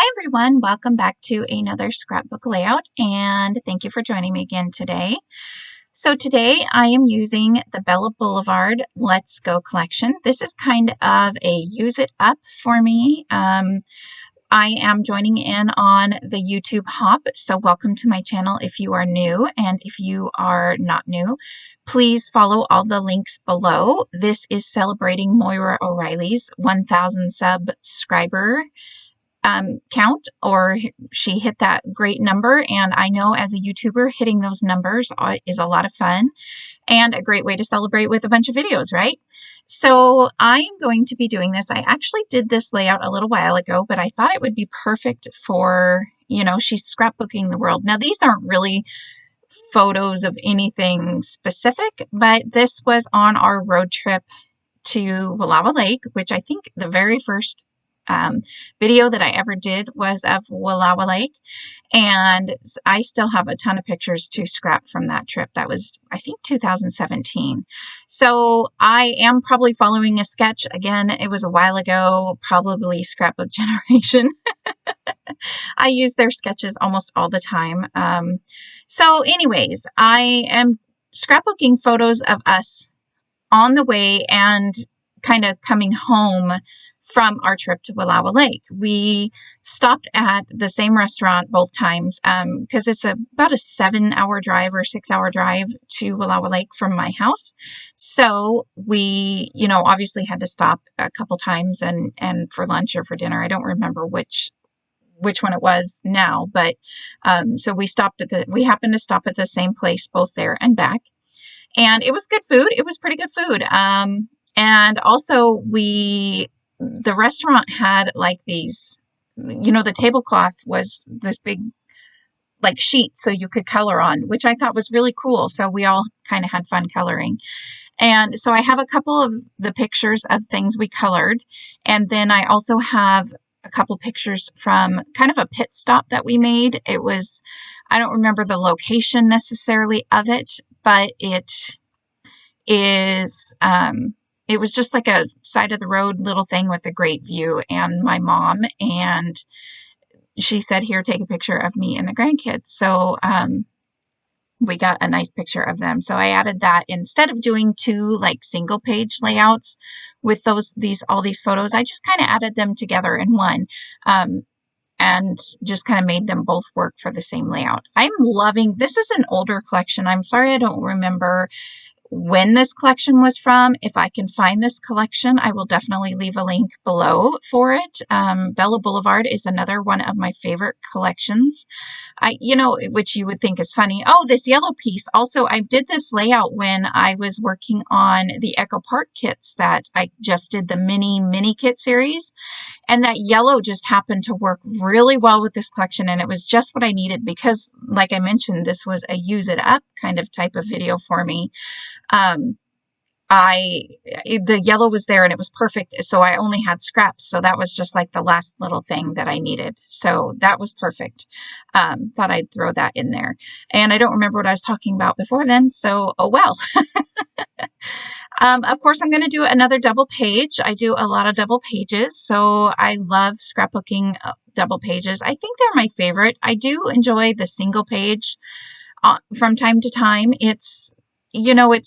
Hi everyone, welcome back to another scrapbook layout and thank you for joining me again today. So today I am using the Bella Boulevard Let's Go collection. This is kind of a use it up for me. I am joining in on the YouTube hop, so welcome to my channel if you are new, and if you are not new, please follow all the links below. This is celebrating Moira O'Reilly's 1,000 subscriber count, or she hit that great number, and I know as a YouTuber hitting those numbers is a lot of fun and a great way to celebrate with a bunch of videos, right? So I am going to be doing this. I actually did this layout a little while ago, but I thought it would be perfect for, she's scrapbooking the world. Now these aren't really photos of anything specific, but this was on our road trip to Wallowa Lake, which I think the very first video that I ever did was of Wallowa Lake, and I still have a ton of pictures to scrap from that trip. That was, I think, 2017. So I am probably following a sketch. Again, it was a while ago, probably Scrapbook Generation. I use their sketches almost all the time. So anyways, I am scrapbooking photos of us on the way and kind of coming home from our trip to Wallowa Lake. We stopped at the same restaurant both times because it's about a 7-hour drive or 6-hour drive to Wallowa Lake from my house. So we, obviously had to stop a couple times and for lunch or for dinner. I don't remember which one it was now, but so we happened to stop at the same place both there and back. And it was good food. It was pretty good food. And also the restaurant had like these, the tablecloth was this big like sheet so you could color on, which I thought was really cool. So we all kind of had fun coloring. And so I have a couple of the pictures of things we colored. And then I also have a couple pictures from kind of a pit stop that we made. It was, I don't remember the location necessarily of it, but it is, it was just like a side of the road little thing with a great view, and my mom, and she said, here, take a picture of me and the grandkids. So we got a nice picture of them. So I added that instead of doing two like single page layouts with all these photos. I just kind of added them together in one and just kind of made them both work for the same layout. I'm loving, this is an older collection. I'm sorry I don't remember when this collection was from. If I can find this collection, I will definitely leave a link below for it. Bella Boulevard is another one of my favorite collections. Which you would think is funny. Oh, this yellow piece. Also, I did this layout when I was working on the Echo Park kits that I just did, the mini kit series. And that yellow just happened to work really well with this collection. And it was just what I needed because, like I mentioned, this was a use it up kind of type of video for me. The yellow was there and it was perfect. So I only had scraps. So that was just like the last little thing that I needed. So that was perfect. Thought I'd throw that in there. And I don't remember what I was talking about before then. So, oh well. Of course, I'm going to do another double page. I do a lot of double pages. So I love scrapbooking double pages. I think they're my favorite. I do enjoy the single page from time to time. It's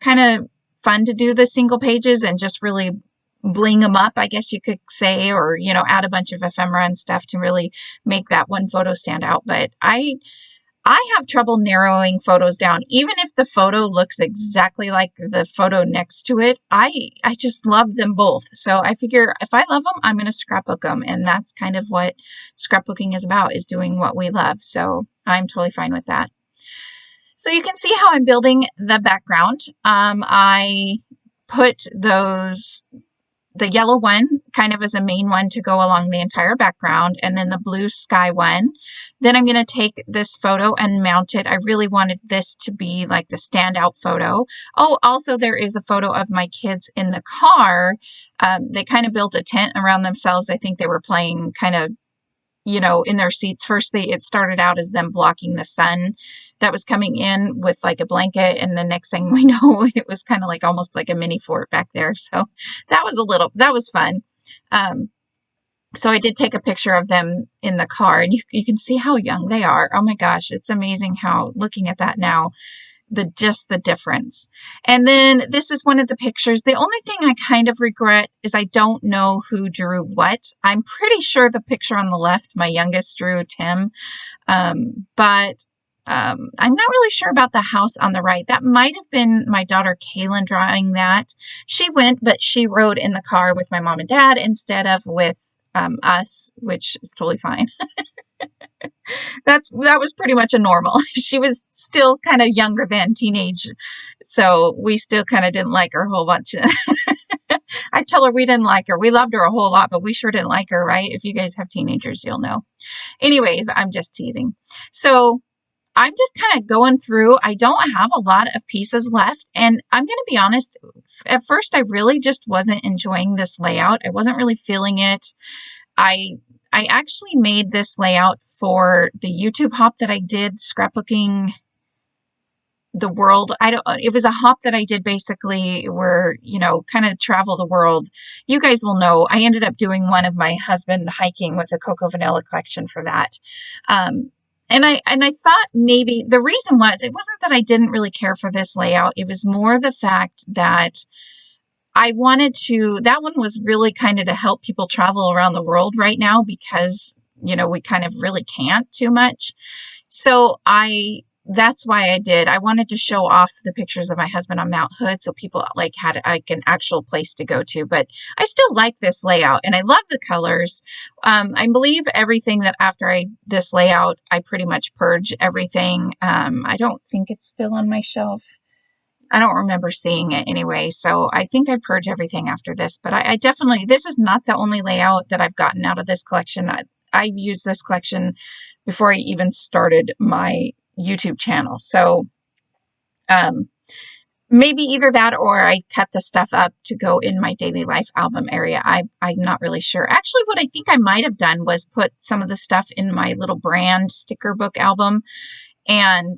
kind of fun to do the single pages and just really bling them up, I guess you could say, or, add a bunch of ephemera and stuff to really make that one photo stand out. But I have trouble narrowing photos down. Even if the photo looks exactly like the photo next to it, I just love them both. So I figure if I love them, I'm going to scrapbook them. And that's kind of what scrapbooking is about, is doing what we love. So I'm totally fine with that. So you can see how I'm building the background. I put the yellow one kind of as a main one to go along the entire background, and then the blue sky one. Then I'm going to take this photo and mount it. I really wanted this to be like the standout photo. Oh, also there is a photo of my kids in the car. They kind of built a tent around themselves. I think they were playing kind of in their seats. First, it started out as them blocking the sun that was coming in with like a blanket. And the next thing we know, it was kind of like almost like a mini fort back there. So that was fun. So I did take a picture of them in the car, and you can see how young they are. Oh my gosh, it's amazing how, looking at that now, just the difference. And then this is one of the pictures. The only thing I kind of regret is I don't know who drew what. I'm pretty sure the picture on the left, my youngest drew Tim, but I'm not really sure about the house on the right. That might have been my daughter Kaylin drawing that. She went, but she rode in the car with my mom and dad instead of with us, which is totally fine. That was pretty much a normal. She was still kind of younger than teenage, so we still kind of didn't like her a whole bunch. I tell her we didn't like her. We loved her a whole lot, but we sure didn't like her, right? If you guys have teenagers, you'll know. Anyways, I'm just teasing. So I'm just kind of going through. I don't have a lot of pieces left, and I'm going to be honest, at first I really just wasn't enjoying this layout. I wasn't really feeling it. I actually made this layout for the YouTube hop that I did, scrapbooking the world. It was a hop that I did basically where, kind of travel the world. You guys will know I ended up doing one of my husband hiking with the Cocoa Vanilla collection for that. And I thought maybe the reason was, it wasn't that I didn't really care for this layout. It was more the fact that I wanted to, that one was really kind of to help people travel around the world right now because, we kind of really can't too much. So that's why I did. I wanted to show off the pictures of my husband on Mount Hood so people had an actual place to go to. But I still like this layout and I love the colors. I believe everything that after this layout, I pretty much purge everything. I don't think it's still on my shelf. I don't remember seeing it anyway, so I think I purge everything after this, but I definitely, this is not the only layout that I've gotten out of this collection. I've used this collection before I even started my YouTube channel, so maybe either that or I cut the stuff up to go in my daily life album area. I'm not really sure. Actually, what I think I might have done was put some of the stuff in my little brand sticker book album, and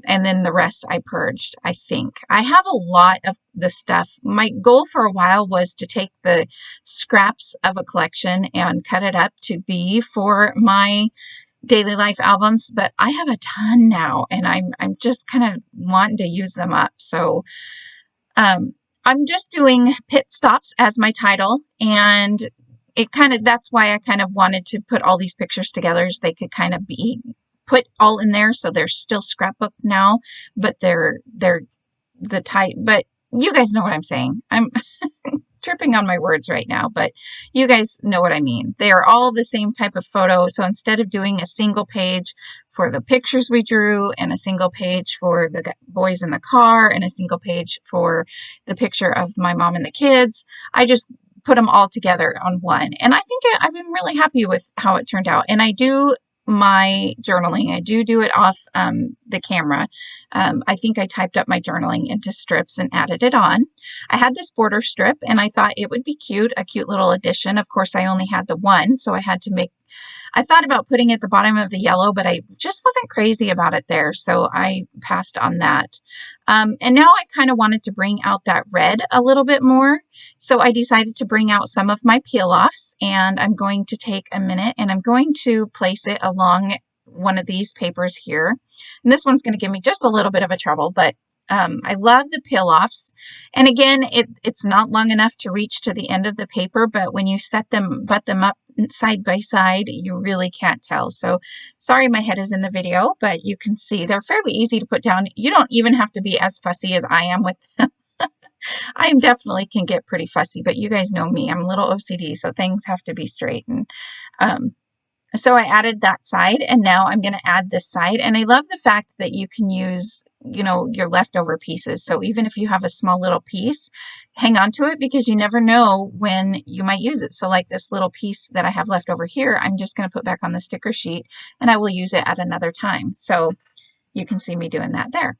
then the rest I purged, I think. I have a lot of the stuff. My goal for a while was to take the scraps of a collection and cut it up to be for my daily life albums, but I have a ton now and I'm just kind of wanting to use them up. So I'm just doing pit stops as my title, and that's why I kind of wanted to put all these pictures together so they could kind of be put all in there, so they're still scrapbook now, but they're the type, but you guys know what I'm saying. I'm tripping on my words right now, but you guys know what I mean. They are all the same type of photo, so instead of doing a single page for the pictures we drew and a single page for the boys in the car and a single page for the picture of my mom and the kids, I just put them all together on one, and I think I've been really happy with how it turned out. And I do my journaling. I do it off the camera. I think I typed up my journaling into strips and added it on. I had this border strip and I thought it would be cute, a cute little addition. Of course, I only had the one, so I thought about putting it at the bottom of the yellow, but I just wasn't crazy about it there, so I passed on that. And now I kind of wanted to bring out that red a little bit more, so I decided to bring out some of my peel-offs, and I'm going to take a minute and I'm going to place it along one of these papers here. And this one's going to give me just a little bit of a trouble, but I love the peel-offs. And again, it's not long enough to reach to the end of the paper, but when you butt them up side by side, you really can't tell. So sorry my head is in the video, but you can see they're fairly easy to put down. You don't even have to be as fussy as I am with them. I definitely can get pretty fussy, but you guys know me. I'm a little OCD, so things have to be straight. And so I added that side, and now I'm going to add this side. And I love the fact that you can use, your leftover pieces. So even if you have a small little piece, hang on to it because you never know when you might use it. So like this little piece that I have left over here, I'm just going to put back on the sticker sheet and I will use it at another time. So you can see me doing that there.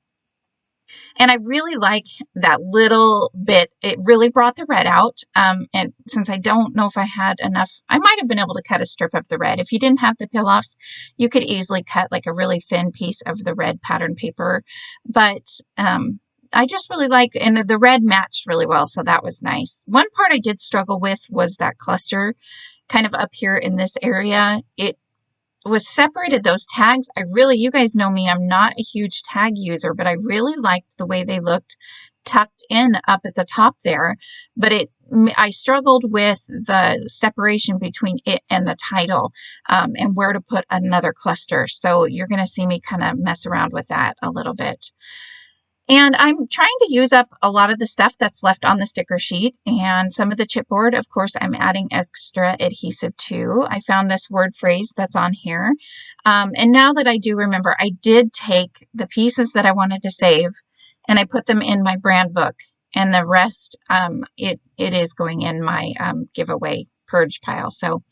And I really like that little bit. It really brought the red out. And since I don't know if I had enough, I might have been able to cut a strip of the red. If you didn't have the peel-offs, you could easily cut like a really thin piece of the red pattern paper. But I just really like, and the red matched really well, so that was nice. One part I did struggle with was that cluster. kind of up here in this area, it was separated, those tags. You guys know me, I'm not a huge tag user, but I really liked the way they looked tucked in up at the top there. But I struggled with the separation between it and the title, and where to put another cluster. So you're going to see me kind of mess around with that a little bit. And I'm trying to use up a lot of the stuff that's left on the sticker sheet and some of the chipboard. Of course, I'm adding extra adhesive too. I found this word phrase that's on here. And now that I do remember, I did take the pieces that I wanted to save and I put them in my brand book, and the rest, it is going in my giveaway purge pile. So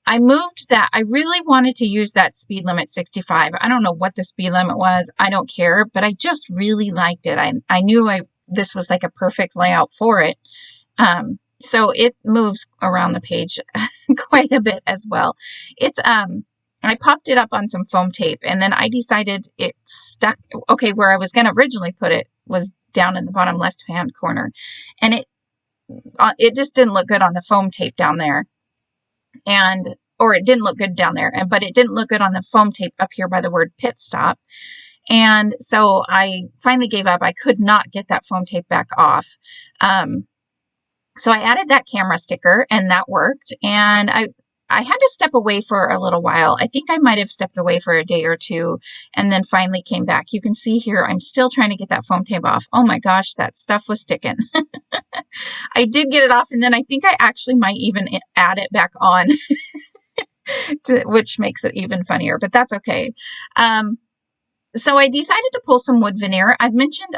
I moved that. I really wanted to use that speed limit 65. I don't know what the speed limit was. I don't care, but I just really liked it. I knew this was like a perfect layout for it. So it moves around the page quite a bit as well. It's, I popped it up on some foam tape, and then I decided it stuck. Okay, where I was going to originally put it was down in the bottom left-hand corner, and it just didn't look good on the foam tape down there. Or it didn't look good down there, but it didn't look good on the foam tape up here by the word pit stop. And so I finally gave up. I could not get that foam tape back off. So I added that camera sticker, and that worked. And I had to step away for a little while. I think I might have stepped away for a day or two and then finally came back. You can see here, I'm still trying to get that foam tape off. Oh my gosh, that stuff was sticking. I did get it off, and then I think I actually might even add it back on, which makes it even funnier, but that's okay. So I decided to pull some wood veneer. I've mentioned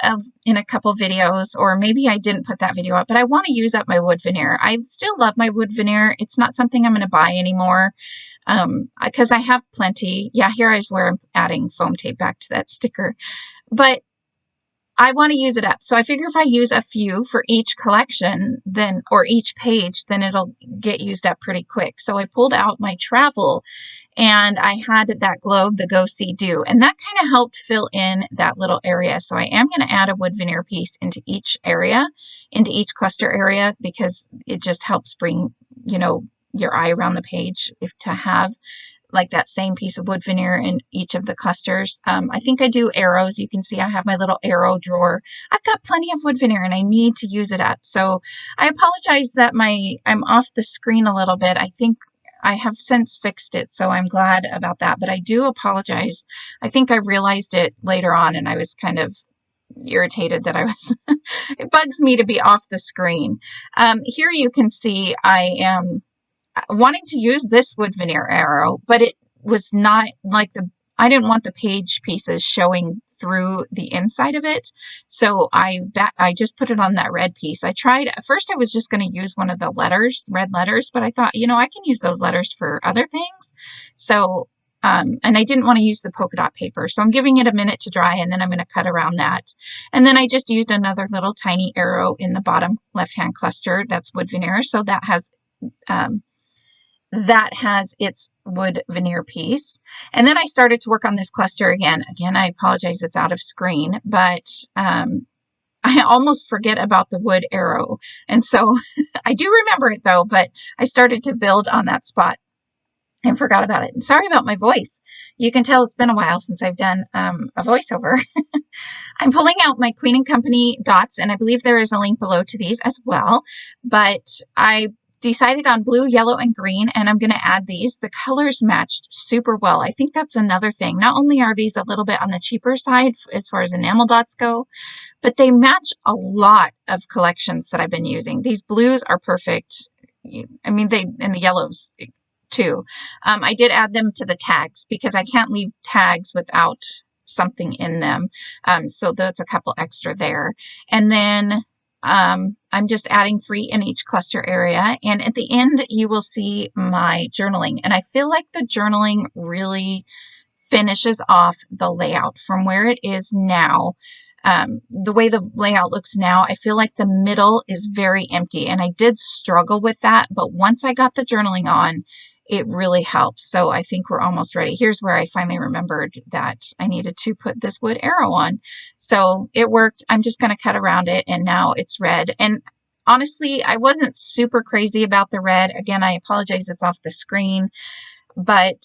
in a couple videos, or maybe I didn't put that video up, but I want to use up my wood veneer. I still love my wood veneer. It's not something I'm going to buy anymore because I have plenty. Yeah, here is where I'm adding foam tape back to that sticker. But I want to use it up. So I figure if I use a few for each collection, or each page, then it'll get used up pretty quick. So I pulled out my travel, and I had that globe, the Go See Do, and that kind of helped fill in that little area. So I am going to add a wood veneer piece into each area, into each cluster area, because it just helps bring, your eye around the page to have like that same piece of wood veneer in each of the clusters. I think I do arrows. You can see I have my little arrow drawer. I've got plenty of wood veneer and I need to use it up. So I apologize that I'm off the screen a little bit. I think I have since fixed it, so I'm glad about that, but I do apologize. I think I realized it later on, and I was kind of irritated that it bugs me to be off the screen. Here you can see I am wanting to use this wood veneer arrow, but it was not like I didn't want the page pieces showing through the inside of it. So I just put it on that red piece. At first I was just going to use one of the red letters, but I thought, I can use those letters for other things. So, and I didn't want to use the polka dot paper. So I'm giving it a minute to dry, and then I'm going to cut around that. And then I just used another little tiny arrow in the bottom left-hand cluster. That's wood veneer. So that has its wood veneer piece. And then I started to work on this cluster again. Again, I apologize, it's out of screen, but I almost forget about the wood arrow. And so I do remember it though, but I started to build on that spot and forgot about it. And sorry about my voice. You can tell it's been a while since I've done a voiceover. I'm pulling out my Queen & Company dots, and I believe there is a link below to these as well, but I decided on blue, yellow, and green, and I'm going to add these. The colors matched super well. I think that's another thing. Not only are these a little bit on the cheaper side as far as enamel dots go, but they match a lot of collections that I've been using. These blues are perfect. I mean, and the yellows too. I did add them to the tags because I can't leave tags without something in them. So that's a couple extra there. And then I'm just adding 3 in each cluster area. And at the end, you will see my journaling. And I feel like the journaling really finishes off the layout from where it is now. The way the layout looks now, I feel like the middle is very empty. And I did struggle with that. But once I got the journaling on, it really helps. So I think we're almost ready. Here's where I finally remembered that I needed to put this wood arrow on. So it worked. I'm just going to cut around it, and now it's red. And honestly, I wasn't super crazy about the red. Again, I apologize, it's off the screen, but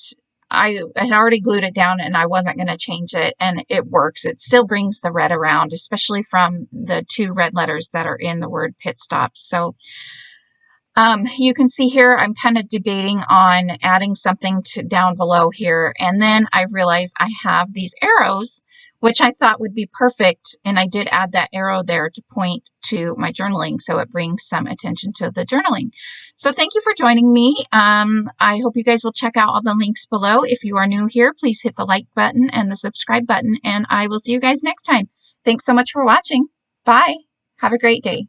I had already glued it down and I wasn't going to change it, and it works. It still brings the red around, especially from the 2 red letters that are in the word pit stops. So you can see here, I'm kind of debating on adding something to down below here. And then I realized I have these arrows, which I thought would be perfect. And I did add that arrow there to point to my journaling, so it brings some attention to the journaling. So thank you for joining me. I hope you guys will check out all the links below. If you are new here, please hit the like button and the subscribe button, and I will see you guys next time. Thanks so much for watching. Bye. Have a great day.